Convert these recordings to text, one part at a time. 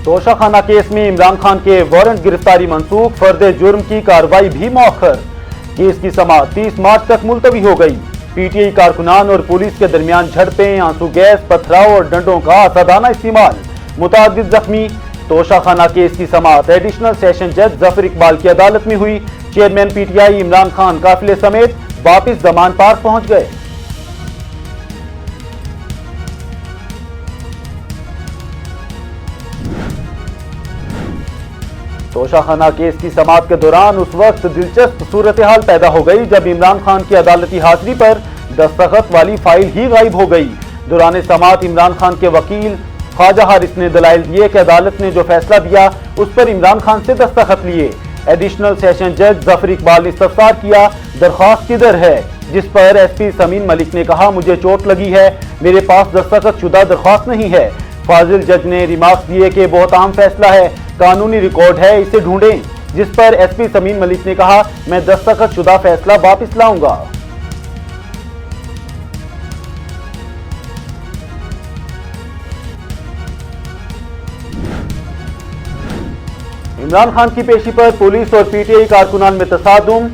Toshakhana case में इमरान खान के warrant गिरफ्तारी मंसूख, फर्द जुर्म की कार्रवाई भी मौखर। केस की समाअत 30 मार्च तक मुलतवी हो गई। पीटीआई कारकुनान और पुलिस के दरमियान झड़पें, आंसू गैस, पथराव और डंडों का असादाना इस्तेमाल, मुतादिद जख्मी। तोशाखाना केस की समाअत एडिशनल सेशन जज जफर इकबाल की अदालत में हुई। चेयरमैन पीटीआई इमरान खान काफिले समेत वापिस जमान पार्क पहुंच गए। तोशाखाना केस की समाअत के दौरान उस वक्त दिलचस्प सूरत हाल पैदा हो गई जब इमरान खान की अदालती हाजिरी पर दस्तखत वाली फाइल ही गायब हो गई। दौरान समाअत इमरान खान के वकील ख्वाजा हारिस ने दलाइल दिए कि अदालत ने जो फैसला दिया उस पर इमरान खान से दस्तखत लिए। एडिशनल सेशन जज जफर इकबाल ने इस्तफसार किया, दरख्वास्त किधर है? जिस पर एसपी समीन मलिक ने कहा, मुझे चोट लगी है, मेरे पास दस्तखत शुदा दरख्वास्त नहीं है। फाजिल जज ने रिमार्क्स दिए कि बहुत अहम फैसला है, कानूनी रिकॉर्ड है, इसे ढूंढें। जिस पर एसपी समीन मलिक ने कहा, मैं दस्तखत शुदा फैसला वापस लाऊंगा। इमरान खान की पेशी पर पुलिस और पीटीआई कारकुनान में तसादुम।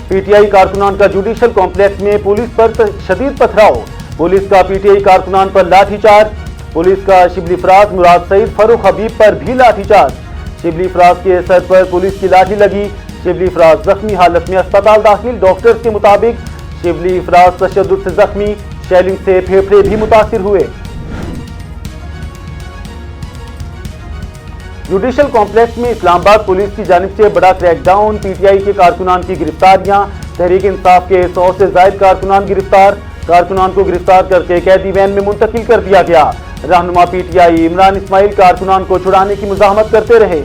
पीटीआई कारकुनान का जुडिशल कॉम्प्लेक्स में पुलिस पर शदीद पथराव, पुलिस का पीटीआई कारकुनान पर लाठीचार्ज। पुलिस का शिबली फराज मुराद सईद फरूख हबीब पर भी लाठीचार्ज। शिबली फराज के सर पर पुलिस की लाठी लगी। शिबली फराज जख्मी हालत में अस्पताल दाखिल। डॉक्टर्स के मुताबिक शिबली फराज तशद्दुद से जख्मी, शेलिंग से फेफड़े भी मुतासिर हुए। जुडिशल कॉम्प्लेक्स में इस्लामाबाद पुलिस की जानिब से बड़ा क्रैकडाउन, पीटीआई के कारकुनान की गिरफ्तारियां, तहरीक इंसाफ के 100 से ज्यादा कारकुनान गिरफ्तार। कारकुनान को गिरफ्तार करके कैदी वैन में मुंतकिल कर दिया गया। रहनुमा पीटीआई इमरान इस्माइल कारकुनान को छुड़ाने की मुजाहमत करते रहे।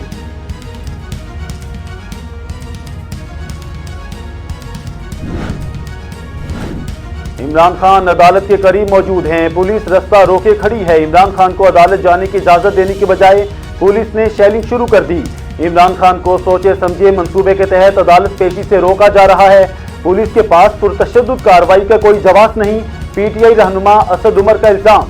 इमरान खान अदालत के करीब मौजूद हैं, पुलिस रास्ता रोके खड़ी है। इमरान खान को अदालत जाने की इजाजत देने के बजाय पुलिस ने शेलिंग शुरू कर दी। इमरान खान को सोचे समझे मंसूबे के तहत अदालत पेशी से रोका जा रहा है। पुलिस के पास पुरतशद्दुद कार्रवाई का कोई जवाब नहीं, पीटीआई रहनुमा असद उमर का इल्जाम।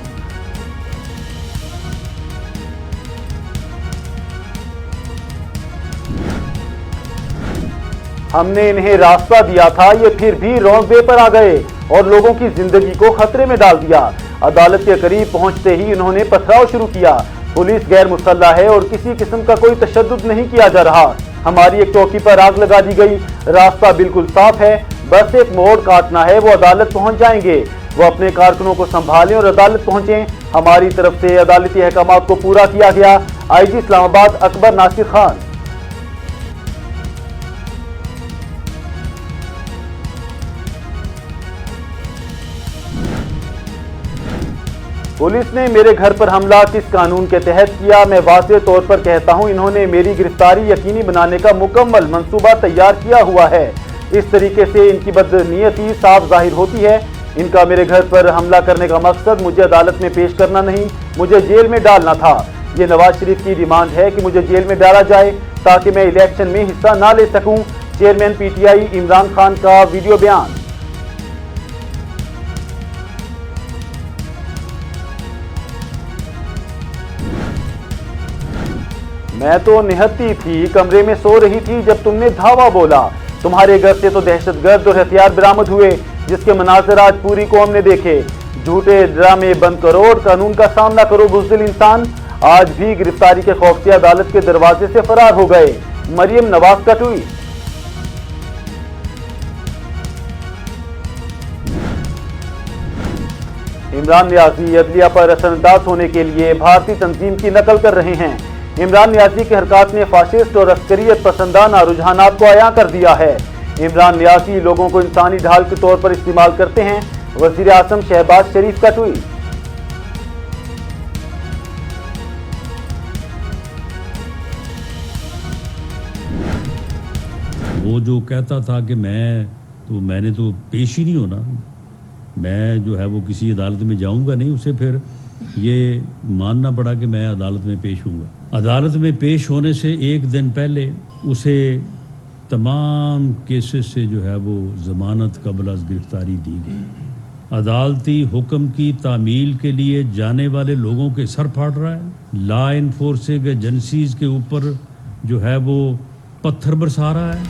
हमने इन्हें रास्ता दिया था, ये फिर भी रॉन्ग वे पर आ गए और लोगों की जिंदगी को खतरे में डाल दिया। अदालत के करीब पहुंचते ही इन्होंने पथराव शुरू किया। पुलिस गैर मुसल्लह है और किसी किस्म का कोई तशद्दुद नहीं किया जा रहा। हमारी एक चौकी पर आग लगा दी गई। रास्ता बिल्कुल साफ है, बस एक मोड़ काटना है, वो अदालत पहुंच जाएंगे। वो अपने कारकुनों को संभालें और अदालत पहुंचे। हमारी तरफ से अदालती अहकामात को पूरा किया गया। आईजी इस्लामाबाद अकबर नासिर खान। पुलिस ने मेरे घर पर हमला किस कानून के तहत किया? मैं वाज़ेह तौर पर कहता हूं, इन्होंने मेरी गिरफ्तारी यकीनी बनाने का मुकम्मल मंसूबा तैयार किया हुआ है। इस तरीके से इनकी बदनीयती साफ जाहिर होती है। इनका मेरे घर पर हमला करने का मकसद मुझे अदालत में पेश करना नहीं, मुझे जेल में डालना था। ये नवाज शरीफ की डिमांड है कि मुझे जेल में डाला जाए ताकि मैं इलेक्शन में हिस्सा ना ले सकूं। चेयरमैन पीटीआई इमरान खान का वीडियो बयान। मैं तो निहत्ती थी, कमरे में सो रही थी जब तुमने धावा बोला। तुम्हारे घर से तो दहशतगर्द और हथियार बरामद हुए जिसके मनाज़र आज पूरी कौम ने देखे। झूठे ड्रामे बंद करो और कानून का सामना करो बुज़दिल इंसान। आज भी गिरफ्तारी के खौफ से अदालत के दरवाजे से फरार हो गए। मरियम नवाज का ट्वीट। इमरान न्याजी अदलिया पर असरअंदाज होने के लिए भारतीय तंजीम की नकल कर रहे हैं। इमरान न्याजी की हरकत ने फाशिस्ट और अस्करियत पसंदाना रुझानात को अयां कर दिया है। इमरान न्याजी लोगों को इंसानी ढाल के तौर पर इस्तेमाल करते हैं। वज़ीर आज़म शहबाज शरीफ का ट्वीट। वो जो कहता था कि मैंने तो पेश ही नहीं होना, मैं जो है वो किसी अदालत में जाऊंगा नहीं, उसे फिर ये मानना पड़ा कि मैं अदालत में पेश हूँगा। अदालत में पेश होने से एक दिन पहले उसे तमाम केसेस से जो है वो ज़मानत कबल अज़ गिरफ्तारी दी गई। अदालती हुक्म की तामील के लिए जाने वाले लोगों के सर फाड़ रहा है, लॉ इन्फोर्सिंग एजेंसीज के ऊपर जो है वो पत्थर बरसा रहा है।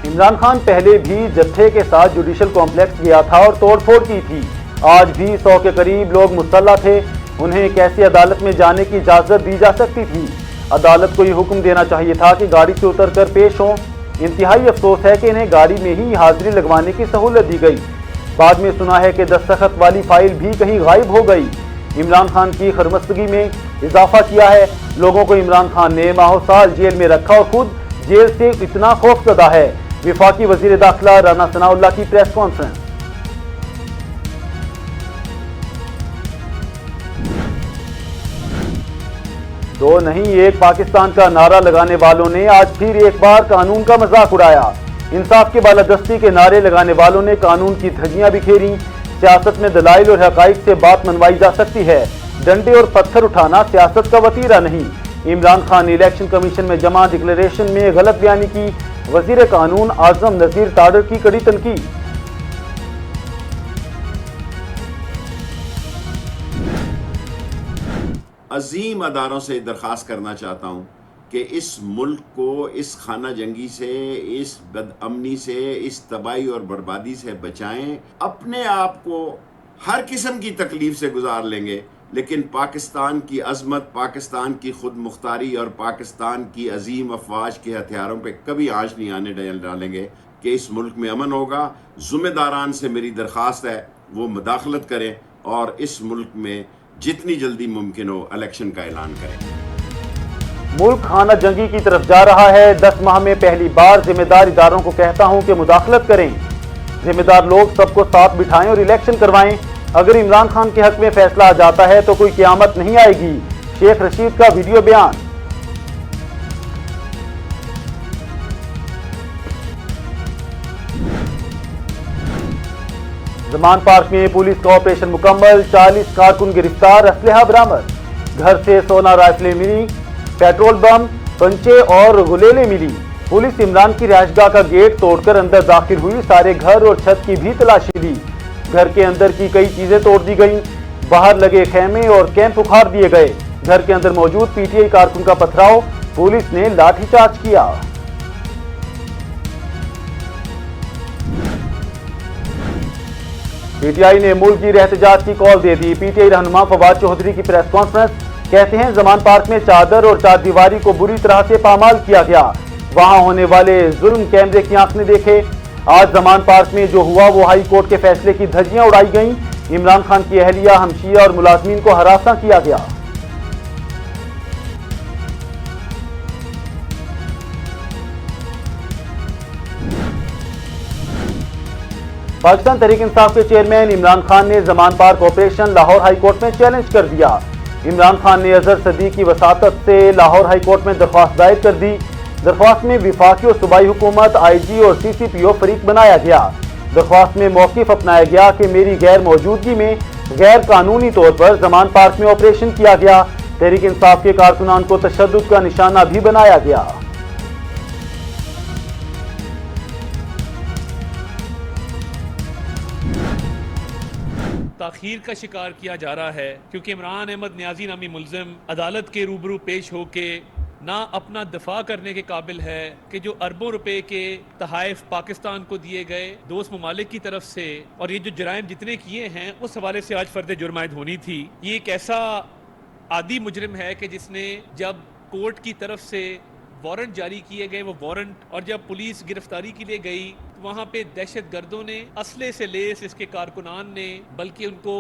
इमरान खान पहले भी जत्थे के साथ जुडिशल कॉम्प्लेक्स गया था और तोड़फोड़ की थी। आज भी 100 के करीब लोग मुसल्ला थे। उन्हें कैसी अदालत में जाने की इजाज़त दी जा सकती थी? अदालत को ये हुक्म देना चाहिए था कि गाड़ी से उतरकर पेश हों। इंतहाई अफसोस है कि इन्हें गाड़ी में ही हाजिरी लगवाने की सहूलत दी गई। बाद में सुना है कि दस्तखत वाली फाइल भी कहीं गायब हो गई। इमरान खान की खरमस्तगी में इजाफा किया है। लोगों को इमरान खान ने माहो साल जेल में रखा और खुद जेल से इतना खौफजदा है। विफाकी वजीर दाखिला राना सनाउल्लाह की प्रेस कॉन्फ्रेंस। दो नहीं एक पाकिस्तान का नारा लगाने वालों ने आज फिर एक बार कानून का मजाक उड़ाया। इंसाफ की बालादस्ती के नारे लगाने वालों ने कानून की धज्जियां बिखेरी। सियासत में दलाइल और हकाइक से बात मनवाई जा सकती है, डंडे और पत्थर उठाना सियासत का वतीरा नहीं। इमरान खान ने इलेक्शन कमीशन में जमा डिक्लेरेशन में गलत बयानी की। वजीर कानून आजम नजीर ताडर की कड़ी तनकीद। अजीम अदारों से दरख्वास्त करना चाहता हूँ कि इस मुल्क को इस खाना जंगी से, इस बदअमनी से, इस तबाही और बर्बादी से बचाएं। अपने आप को हर किस्म की तकलीफ से गुजार लेंगे, लेकिन पाकिस्तान की अजमत, पाकिस्तान की खुद मुख्तारी और पाकिस्तान की अजीम अफवाज के हथियारों पे कभी आंच नहीं आने डालेंगे कि इस मुल्क में अमन होगा। ज़िम्मेदारान से मेरी दरख्वास्त है वो मुदाखलत करें और इस मुल्क में जितनी जल्दी मुमकिन हो इलेक्शन का ऐलान करें। मुल्क खाना जंगी की तरफ जा रहा है। 10 माह में पहली बार जिम्मेदार इदारों को कहता हूं कि मुदाखलत करें। जिम्मेदार लोग सबको साथ बिठाएं और इलेक्शन करवाएं। अगर इमरान खान के हक में फैसला आ जाता है तो कोई क़यामत नहीं आएगी। शेख रशीद का वीडियो बयान। जमान पार्क में पुलिस का ऑपरेशन मुकम्मल। 40 कारकुन गिरफ्तार, असलहा बरामद। घर से सोना राइफलें मिली, पेट्रोल बम, पंचे और गुलेलें मिली। पुलिस इमरान की रिहायशगाह का गेट तोड़कर अंदर दाखिल हुई। सारे घर और छत की भी तलाशी ली। घर के अंदर की कई चीजें तोड़ दी गईं। बाहर लगे खेमे और कैंप उखाड़ दिए गए। घर के अंदर मौजूद पीटीआई कारकुन का पथराव, पुलिस ने लाठीचार्ज किया। पीटीआई ने मुल्क की एहतजाज की कॉल दे दी। पीटीआई रहनुमा फवाद चौधरी की प्रेस कॉन्फ्रेंस। कहते हैं जमान पार्क में चादर और चारदीवारी को बुरी तरह से पामाल किया गया। वहां होने वाले जुल्म कैमरे की आंख ने देखे। आज जमान पार्क में जो हुआ वो हाई कोर्ट के फैसले की धज्जियां उड़ाई गईं। इमरान खान की अहलिया, हमशिया और मुलाजमीन को हरासा किया गया। पाकिस्तान तहरीक इंसाफ के चेयरमैन इमरान खान ने Zaman park operation Lahore high court में चैलेंज कर दिया। इमरान खान ने अजहर सदीक की वसातत से लाहौर हाई कोर्ट में दरख्वास्त दायर कर दी। दरख्वास्त में विफाकी और सूबाई हुकूमत, आईजी और सीसीपीओ फरीक बनाया गया। दरख्वास्त में मौक़िफ़ अपनाया गया कि मेरी गैर मौजूदगी में गैर कानूनी तौर पर जमान पार्क में ऑपरेशन किया गया। तहरीक इंसाफ के कारकुनान को तशद्दुद का निशाना भी बनाया गया। ताखीर का शिकार किया जा रहा है क्योंकि इमरान अहमद न्याजी नामी मुल्जिम अदालत के रूबरू पेश होके ना अपना दफा करने के काबिल है कि जो अरबों रुपए के तहाइफ पाकिस्तान को दिए गए दोस्त ममालिक की तरफ से और ये जो जराइम जितने किए हैं उस हवाले से आज फर्द जुर्म आयद होनी थी। ये एक ऐसा आदी मुजरिम है कि जिसने जब कोर्ट की तरफ से वारंट जारी किए गए वो वारंट और जब पुलिस गिरफ्तारी के लिए गई वहाँ पे दहशत गर्दों ने असले से लेस इसके कारकुनान ने बल्कि उनको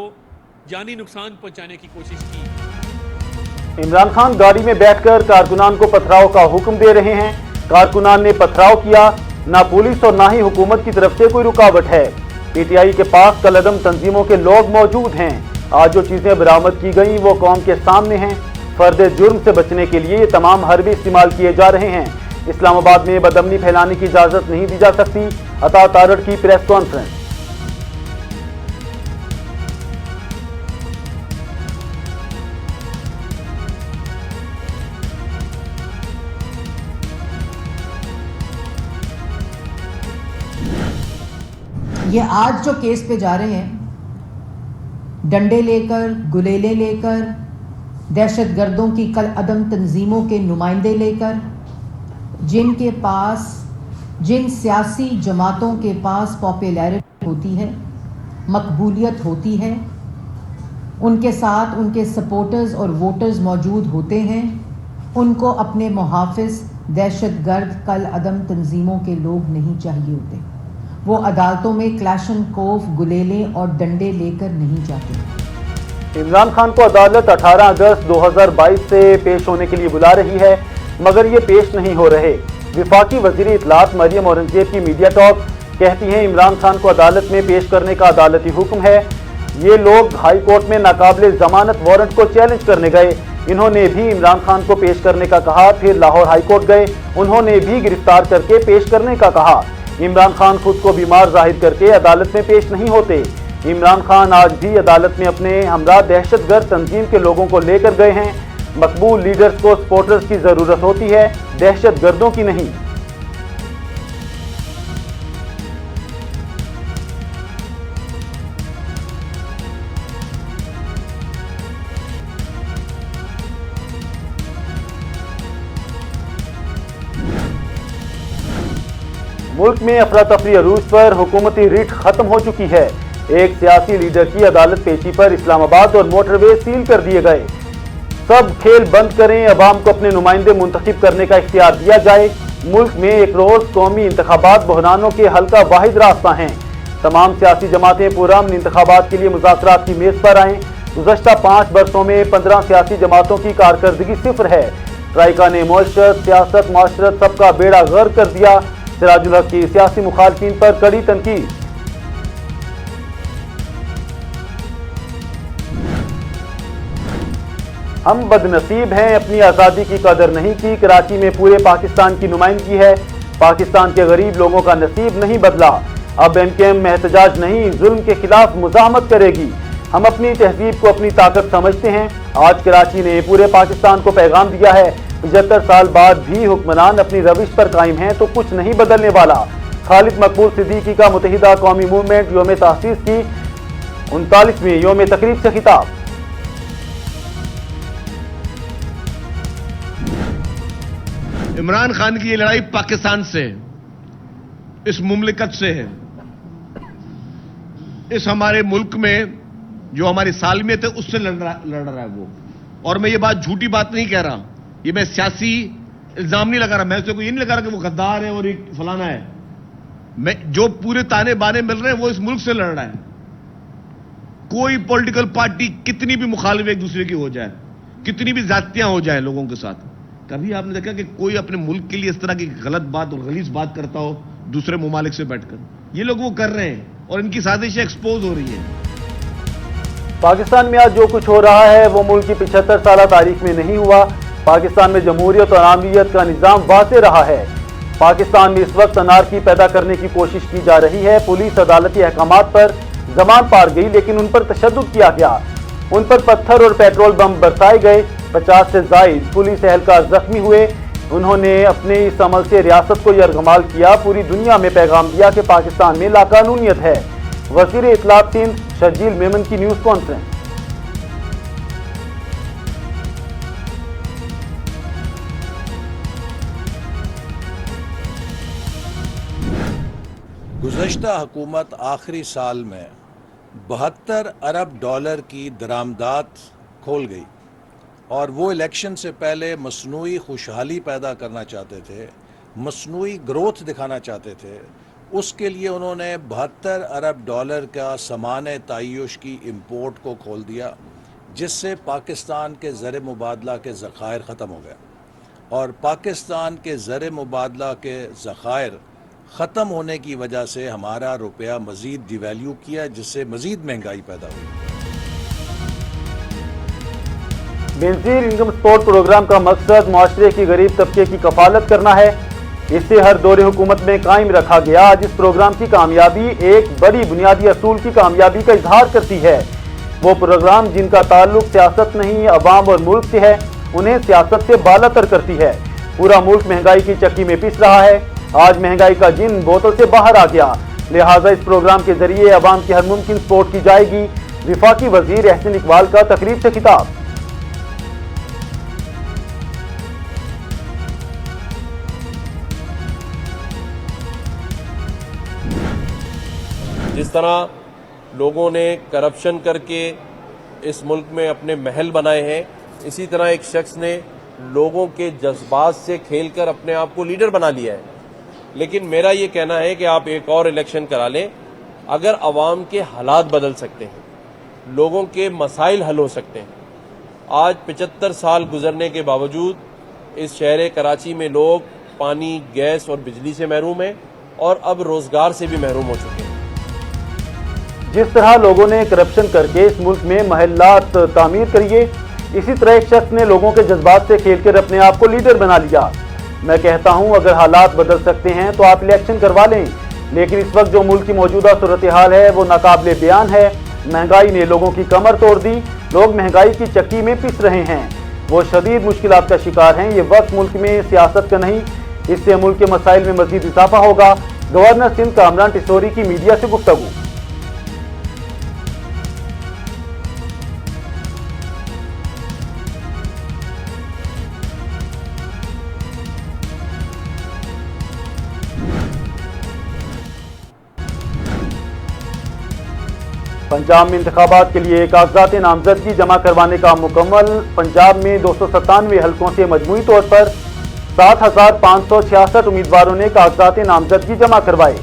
जानी नुकसान पहुँचाने की कोशिश की। इमरान खान गाड़ी में बैठकर कारकुनान को पथराव का हुक्म दे रहे हैं। कारकुनान ने पथराव किया। ना पुलिस और ना ही हुकूमत की तरफ से कोई रुकावट है। पीटीआई के पास कलअदम तंजीमों के लोग मौजूद हैं। आज जो चीजें बरामद की गई वो कौम के सामने हैं। फर्द जुर्म से बचने के लिए ये तमाम हरबे इस्तेमाल किए जा रहे हैं। इस्लामाबाद में बदअमनी फैलाने की इजाजत नहीं दी जा सकती। अता तारड़ की प्रेस कॉन्फ्रेंस। ये आज जो केस पे जा रहे हैं, डंडे लेकर, गुलेले लेकर, दहशतगर्दों की कल अदम तंजीमों के नुमाइंदे लेकर, जिनके पास, जिन सियासी जमातों के पास पॉपुलैरिटी होती है, मकबूलियत होती है, उनके साथ उनके सपोर्टर्स और वोटर्स मौजूद होते हैं, उनको अपने मुहाफिज दहशतगर्द कल अदम तंजीमों के लोग नहीं चाहिए होते। वो अदालतों में क्लैशनकोफ, गुलेले और डंडे लेकर नहीं जाते। इमरान खान को अदालत 18 अगस्त 2022 से पेश होने के लिए बुला रही है, मगर ये पेश नहीं हो रहे। विफाकी वज़ीर इत्तलात मरियम औरंगजेब की मीडिया टॉक कहती हैं इमरान खान को अदालत में पेश करने का अदालती हुक्म है। ये लोग हाई कोर्ट में नाकाबिले जमानत वारंट को चैलेंज करने गए। इन्होंने भी इमरान खान को पेश करने का कहा, फिर लाहौर हाई कोर्ट गए, उन्होंने भी गिरफ्तार करके पेश करने का कहा। इमरान खान खुद को बीमार जाहिर करके अदालत में पेश नहीं होते। इमरान खान आज भी अदालत में अपने हमरा दहशतगर्द तंजीम के लोगों को लेकर गए हैं। मकबूल लीडर्स को सपोर्टर्स की जरूरत होती है, दहशतगर्दों की नहीं। मुल्क में अफरा तफरी अरूज पर हुकूमती रिट खत्म हो चुकी है। एक सियासी लीडर की अदालत पेशी पर इस्लामाबाद और मोटरवे सील कर दिए गए। सब खेल बंद करें, अवाम को अपने नुमाइंदे मुंतखब करने का इख्तियार दिया जाए। मुल्क में एक रोज कौमी इंतखाबात बहरानों के हल का वाहिद रास्ता हैं। तमाम सियासी जमातें पुरअमन इंतखाबात के लिए मुज़ाकरात की मेज पर आएँ। गुज़श्ता 5 बरसों में 15 सियासी जमातों की कारकर्दगी सिफर है। ट्राइका ने मुआशरत, सियासत, माशरत सबका बेड़ा गर्क कर दिया। सिराजुल हक की सियासी मुखालफिन पर कड़ी तनकीद। हम बदनसीब हैं, अपनी आज़ादी की कदर नहीं की। कराची में पूरे पाकिस्तान की नुमाइंदगी है। पाकिस्तान के गरीब लोगों का नसीब नहीं बदला। अब MKM में एहतजाज नहीं, जुल्म के खिलाफ मुज़ाहमत करेगी। हम अपनी तहजीब को अपनी ताकत समझते हैं। आज कराची ने पूरे पाकिस्तान को पैगाम दिया है, 75 साल बाद भी हुक्मरान अपनी रविश पर कायम हैं तो कुछ नहीं बदलने वाला। खालिद मकबूल सिद्दीकी का मुत्तहिदा कौमी मूवमेंट यौम तासीस की 39वीं यौम तकरीब से खिताब। इमरान खान की ये लड़ाई पाकिस्तान से, इस मुमलिकत से है। इस हमारे मुल्क में जो हमारी सालमियत है उससे लड़ रहा है वो। और मैं ये बात झूठी बात नहीं कह रहा, ये मैं सियासी इल्जाम नहीं लगा रहा, मैं उससे कोई ये नहीं लगा रहा कि वो गद्दार है और ये फलाना है। मैं जो पूरे ताने बाने मिल रहे हैं वो इस मुल्क से लड़ रहा है। कोई पॉलिटिकल पार्टी कितनी भी मुखालिफ एक दूसरे की हो जाए, कितनी भी जातियां हो जाए लोगों के साथ, कभी आपने देखा कि कोई अपने मुल्क के लिए इस तरह की गलत बात और गलीज बात करता हो दूसरे मुमालिक से बैठकर? ये लोग वो कर रहे हैं और इनकी साजिशें एक्सपोज हो रही है। पाकिस्तान में आज जो कुछ हो रहा है वो मुल्क की 75 साल तारीख में नहीं हुआ। पाकिस्तान में जमहूरियत और आमियत का निज़ाम वाज़ेह रहा है। पाकिस्तान में इस वक्त अनारकी पैदा करने की कोशिश की जा रही है। पुलिस अदालती अहकामात पर जमान पार गई, लेकिन उन पर तशद्दुद किया गया। उन पर पत्थर और पेट्रोल बम बरसाए गए। 50 से ज़ायद पुलिस एहलकार जख्मी हुए। उन्होंने अपने इस अमल से रियासत को यरगमाल किया, पूरी दुनिया में पैगाम दिया कि पाकिस्तान में लाकानूनियत है। वज़ीर इत्तलात सिंध शर्जील मेमन की न्यूज़ कॉन्फ्रेंस। गुज़श्ता हुकूमत आखिरी साल में 72 अरब डॉलर की दरामदात खोल गई और वो इलेक्शन से पहले मसनूई खुशहाली पैदा करना चाहते थे, मसनूई ग्रोथ दिखाना चाहते थे। उसके लिए उन्होंने 72 अरब डॉलर का सामान तायुश की इम्पोर्ट को खोल दिया, जिससे पाकिस्तान के ज़र मुबादला के ज़खायर ख़त्म हो गए। और पाकिस्तान के ज़र मुबादला के ज़खायर ख़त्म होने की वजह से हमारा रुपया मज़ीद डिवैल्यू किया, जिससे मज़ीद महंगाई पैदा हुई। बेनज़ीर इनकम सपोर्ट प्रोग्राम का मकसद माशरे की गरीब तबके की कफालत करना है। इसे हर दौरे हुकूमत में कायम रखा गया। आज इस प्रोग्राम की कामयाबी एक बड़ी बुनियादी असूल की कामयाबी का इजहार करती है। वो प्रोग्राम जिनका ताल्लुक सियासत नहीं, अवाम और मुल्क से है, उन्हें सियासत से बालातर करती है। पूरा मुल्क महंगाई की चक्की में पिस रहा है। आज महंगाई का जिन बोतल से बाहर आ गया। लिहाजा इस प्रोग्राम के जरिए अवाम की हर मुमकिन सपोर्ट की जाएगी। विफाकी वजीर एहसन इकबाल का तकरीब से खिताब। जिस तरह लोगों ने करप्शन करके इस मुल्क में अपने महल बनाए हैं, इसी तरह एक शख्स ने लोगों के जज्बात से खेलकर अपने आप को लीडर बना लिया है। लेकिन मेरा ये कहना है कि आप एक और इलेक्शन करा लें, अगर अवाम के हालात बदल सकते हैं, लोगों के मसाइल हल हो सकते हैं। आज 75 साल गुजरने के बावजूद इस शहर कराची में लोग पानी, गैस और बिजली से महरूम हैं और अब रोजगार से भी महरूम हो चुके हैं। जिस तरह लोगों ने करप्शन करके इस मुल्क में महल्लात तामीर करिए, इसी तरह एक शख्स ने लोगों के जज्बात से खेलकर अपने आप को लीडर बना लिया। मैं कहता हूं, अगर हालात बदल सकते हैं तो आप इलेक्शन करवा लें, लेकिन इस वक्त जो मुल्क की मौजूदा सूरत हाल है वो नाकाबिले बयान है। महंगाई ने लोगों की कमर तोड़ दी, लोग महंगाई की चक्की में पिस रहे हैं, वो शदीद मुश्किलात का शिकार हैं। ये वक्त मुल्क में सियासत का नहीं, इससे मुल्क के मसाइल में मजीद इजाफा होगा। गवर्नर सिंध कामरान टिसोरी की मीडिया से गुफ्तगू। पंजाब में इंतखाबात के लिए कागजात नामजदगी जमा करवाने का मुकम्मल। पंजाब में 297 हलकों से मजमूई तौर पर 7,566 उम्मीदवारों ने कागजात नामजदगी जमा करवाए।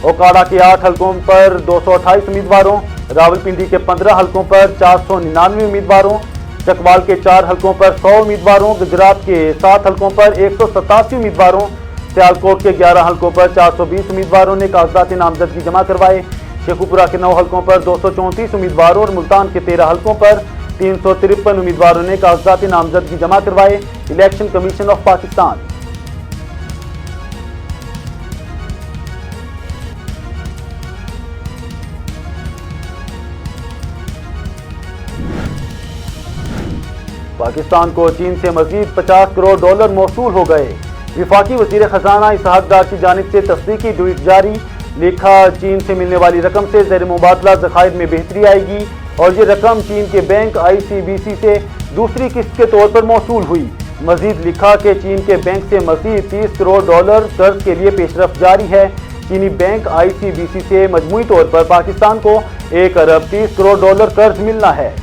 ओकाड़ा के 8 हलकों पर 228 उम्मीदवारों, रावलपिंडी के 15 हलकों पर 499 उम्मीदवारों, चकवाल के 4 हलकों पर 100 उम्मीदवारों, गुजरात के 7 हलकों पर 187 उम्मीदवारों, सियालकोट के 11 हलकों पर 420 उम्मीदवारों ने कागजात नामजदगी जमा करवाए। शेखुपुरा के 9 हलकों पर 234 उम्मीदवारों और मुल्तान के 13 हलकों पर 353 उम्मीदवारों ने कागजात नामजदगी जमा करवाए। Election commission of Pakistan. Pakistan को चीन से मजीद $50 करोड़ मौसूल हो गए। विफाकी वजीर खजाना इसहाक डार की जानिब से तस्दीकी ट्वीट जारी। लिखा, चीन से मिलने वाली रकम से ज़ेर मुबादला ज़खायर में बेहतरी आएगी और ये रकम चीन के बैंक ICBC से दूसरी किस्त के तौर पर मौसूल हुई। मजीद लिखा कि चीन के बैंक से मजीद $30 करोड़ कर्ज के लिए पेशरफ जारी है। चीनी बैंक ICBC से मजमूई तौर पर पाकिस्तान को $1 अरब 30 करोड़ कर्ज मिलना है।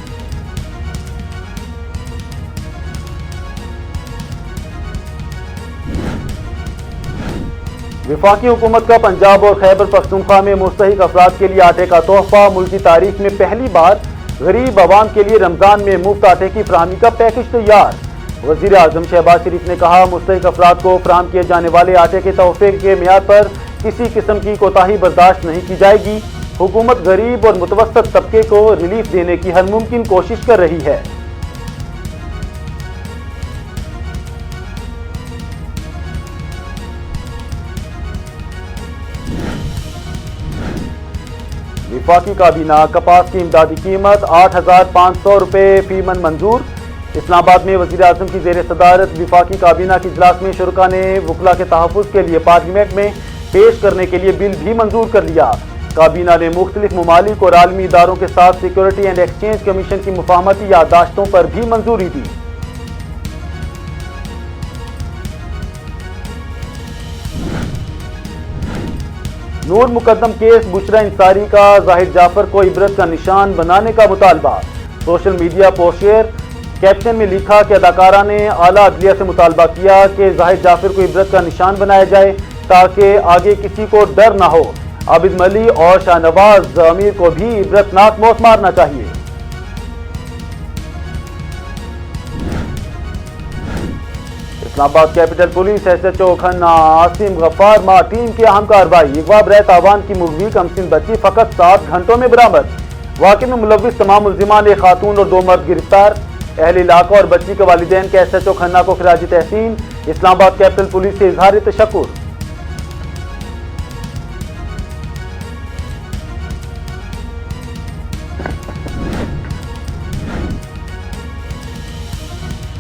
विफाकी हुकूमत का पंजाब और खैबर पख्तूनख्वा में मुस्तहिक अफराद के लिए आटे का तोहफा। मुल्क की तारीख में पहली बार गरीब आवाम के लिए रमजान में मुफ्त आटे की फराहमी का पैकेज तैयार। वजीर आजम शहबाज शरीफ ने कहा, मुस्तहिक अफराद को फराहम किए जाने वाले आटे के तोहफे के मियाद पर किसी किस्म की कोताही बर्दाश्त नहीं की जाएगी। हुकूमत गरीब और मुतवस्सत तबके को रिलीफ देने की हर मुमकिन कोशिश कर रही है। विफाकी काबीना कपास की इमदादी कीमत 8,500 रुपये फी मन मंजूर। इस्लामाबाद में वजीर आजम की जेर सदारत विफाकी काबीना की इजलास में शुरका ने वकला के तहफ़्फ़ुज़ के लिए पार्लियामेंट में पेश करने के लिए बिल भी मंजूर कर लिया। काबीना ने मुख्तलिफ ममालिक और आलमी इदारों के साथ सिक्योरिटी एंड एक्सचेंज कमीशन की मुफाहमती यादाश्तों पर भी मंजूरी दी। नूर मुकदम केस बुशरा इंसारी का जाहिद जाफर को इबरत का निशान बनाने का मुतालबा। Social media post share. Caption में लिखा कि अदाकारा ने आला अदलिया से मुतालबा किया कि जाहिद जाफर को इबरत का निशान बनाया जाए ताकि आगे किसी को डर ना हो। आबिद मली और शाहनवाज अमीर को भी इबरतनाक मौत मारना चाहिए। इस्लामाबाद कैपिटल पुलिस SHO खन्ना आसिम गफ्फार मां टीम की अहम कार्रवाई। अगवा बरए तावान की मुगवी कमसिन बच्ची फ़कत 7 घंटों में बरामद। वाक़े में मुलव्विस तमाम मुल्ज़िमान, एक खातून और 2 मर्द गिरफ्तार। अहल इलाका और बच्ची के वालिदैन के SHO खन्ना को खिराज तहसीन। इस्लामाबाद कैपिटल पुलिस से इजहार तशक्कुर।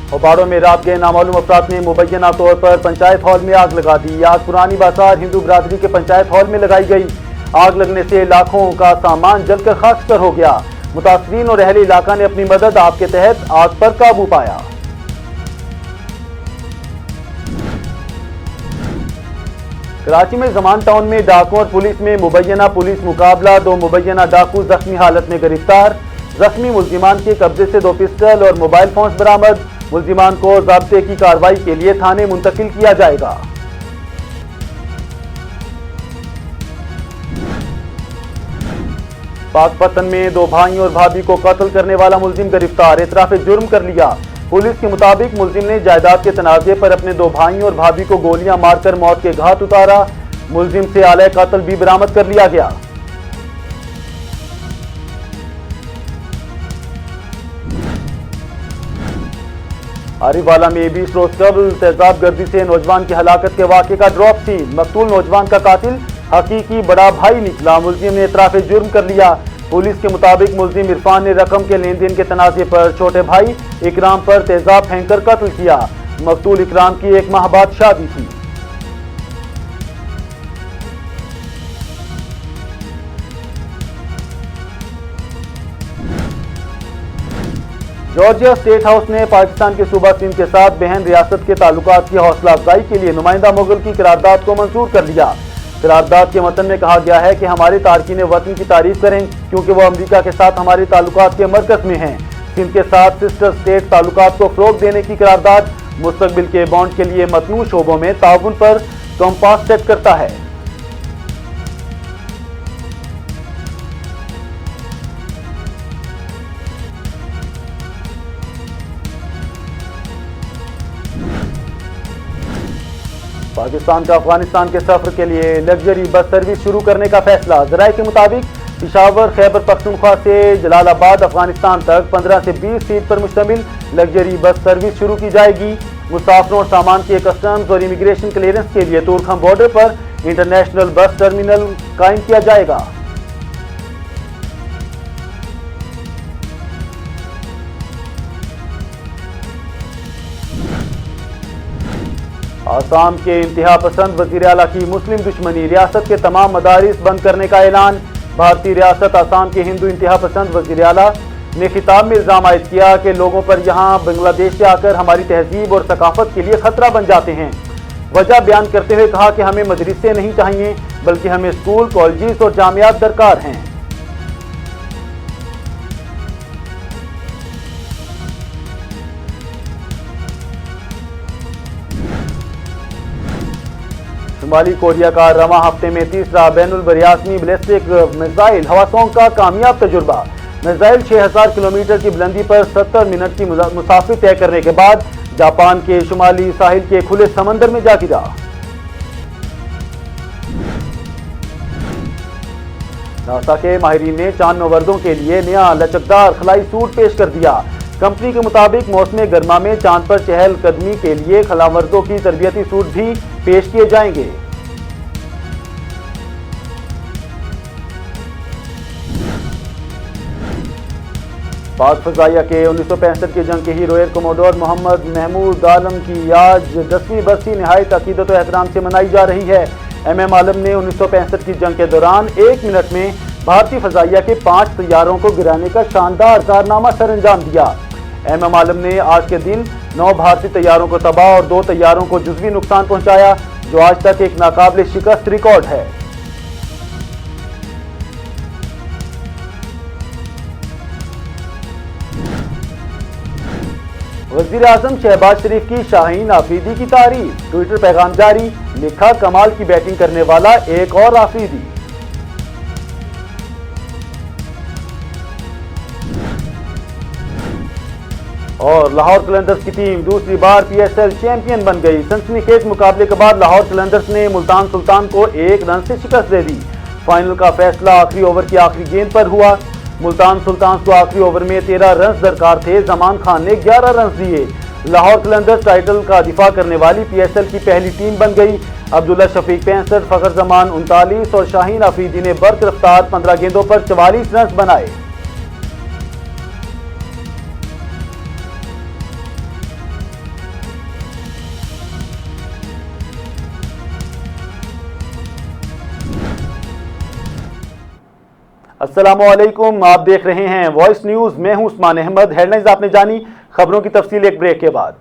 होबाड़ों में रात गए नामालूम अफराद ने मुबैना तौर पर पंचायत हॉल में आग लगा दी। आग पुरानी बाजार हिंदू बरादरी के पंचायत हॉल में लगाई गई। आग लगने से लाखों का सामान जलकर खाकसतर हो गया। मुतासरीन और अहले इलाका ने अपनी मदद आप के तहत आग पर काबू पाया। कराची में जमान टाउन में डाकुओं और पुलिस में मुबैना पुलिस मुकाबला, 2 मुबैना डाकू जख्मी हालत में गिरफ्तार। जख्मी मुल्जिमान के कब्जे से 2 पिस्टल और मोबाइल फोन्स बरामद। मुल्जिमान को ज़ाब्ते की कार्रवाई के लिए थाने मुंतकिल किया जाएगा। पाकपतन में 2 भाई और भाभी को कत्ल करने वाला मुल्जिम गिरफ्तार, इतराफ जुर्म कर लिया। पुलिस के मुताबिक मुल्जिम ने जायदाद के तनाजे पर अपने 2 भाई और भाभी को गोलियां मारकर मौत के घाट उतारा। मुल्जिम से आले कत्ल भी बरामद कर लिया गया। आरिवाला में 20 रोज कबल तेजाब गर्दी से नौजवान की हलाकत के वाक़े का ड्रॉप सीन, मकतूल नौजवान का कातिल हकीकी बड़ा भाई निकला। मुल्जिम ने इतराफ जुर्म कर लिया। पुलिस के मुताबिक मुल्जिम इरफान ने रकम के लेन देन के तनाजे पर छोटे भाई इकराम पर तेजाब फेंककर कत्ल किया। मकतूल इकराम की 1 माह बाद शादी थी। जॉर्जिया स्टेट हाउस ने पाकिस्तान के सूबा सिंध के साथ बहन रियासत के ताल्लुकात की हौसला अफजाई के लिए नुमाइंदा मुगल की करारदाद को मंजूर कर लिया। करारदाद के मतन में कहा गया है कि हमारे तारकीन वतन की तारीफ करें क्योंकि वो अमरीका के साथ हमारे ताल्लुकात के मरकज में हैं। सिंध के साथ सिस्टर स्टेट ताल्लुकात को फ़रोग़ देने की करारदाद मुस्तकबिल के बॉन्ड के लिए मतनू शोबों में ताउन पर कंपास सेट करता है। पाकिस्तान का अफगानिस्तान के सफर के लिए लग्जरी बस सर्विस शुरू करने का फैसला। ज़राए के मुताबिक पिशावर खैबर पख्तूनख्वा से जलालाबाद अफगानिस्तान तक 15 से 20 सीट पर मुश्तमिल लग्जरी बस सर्विस शुरू की जाएगी। मुसाफिरों और सामान के कस्टम्स और इमिग्रेशन क्लियरेंस के लिए तुरखम बॉर्डर पर इंटरनेशनल बस टर्मिनल कायम किया जाएगा। आसाम के इंतहा पसंद वज़ीर आला की मुस्लिम दुश्मनी, रियासत के तमाम मदारिस बंद करने का ऐलान। भारतीय रियासत आसाम के हिंदू इंतहा पसंद वज़ीर आला ने खिताब में इल्ज़ाम आयद किया कि लोगों पर यहाँ बांग्लादेश से आकर हमारी तहजीब और सकाफत के लिए खतरा बन जाते हैं। वजह बयान करते हुए कहा कि हमें मदरसे नहीं चाहिए बल्कि हमें स्कूल, कॉलेज और जामियात दरकार हैं। शुमाली कोरिया का रवां हफ्ते में तीसरा बैनुल बरियासमी बैलिस्टिक मिसाइल हवासों का कामयाब तजुर्बा। मिसाइल 6000 किलोमीटर की बुलंदी पर 70 मिनट की मुसाफिर तय करने के बाद जापान के शुमाली साहिल के खुले समंदर में जा गिरा। नासा के माहिरीन ने चांद नौवर्दों के लिए नया लचकदार खलाई सूट पेश कर दिया। कंपनी के मुताबिक मौसम गर्मा में चांद पर चहलकदमी के लिए खलावर्दों की तरबियती सूट भी पेश किए जाएंगे। पाक फजाइया के 1965 की जंग के hero air commodore Mohammad Mahmood Alam की आज 10वीं बरसी निहायत अकीदत और एहतराम से मनाई जा रही है। MM आलम ने 1965 की जंग के दौरान 1 मिनट में भारतीय फजाइया के 5 तैयारों को गिराने का शानदार कारनामा सर अंजाम दिया। MM आलम ने आज के दिन 9 भारतीय तैयारों को तबाह और 2 तैयारों को जुज़वी नुकसान पहुंचाया, जो आज तक एक नाकाबिल शिकस्त रिकॉर्ड है। वज़ीर आज़म शहबाज शरीफ की शाहीन आफरीदी की तारीफ, ट्विटर पैगाम जारी, लिखा कमाल की बैटिंग करने वाला एक और आफरीदी। और लाहौर कलंदर्स की टीम दूसरी बार PSL चैंपियन बन गई। सनसनीखेज मुकाबले के बाद लाहौर कलंदर्स ने मुल्तान सुल्तान को 1 रन से शिकस्त दे दी। फाइनल का फैसला आखिरी ओवर की आखिरी गेंद पर हुआ। मुल्तान सुल्तान को आखिरी ओवर में 13 रन दरकार थे, जमान खान ने 11 रन दिए। लाहौर कलंदर्स टाइटल का दिफा करने वाली PSL की पहली टीम बन गई। अब्दुल्ला शफीक 65, फखर जमान 39 और शाहीन आफरीदी ने बर्क रफ्तार 15 गेंदों पर 44 रन बनाए। अस्सलामुअलैकुम, आप देख रहे हैं वॉइस न्यूज। मैं हूं उस्मान अहमद। हेडलाइंस आपने जानी, खबरों की तफसील एक ब्रेक के बाद।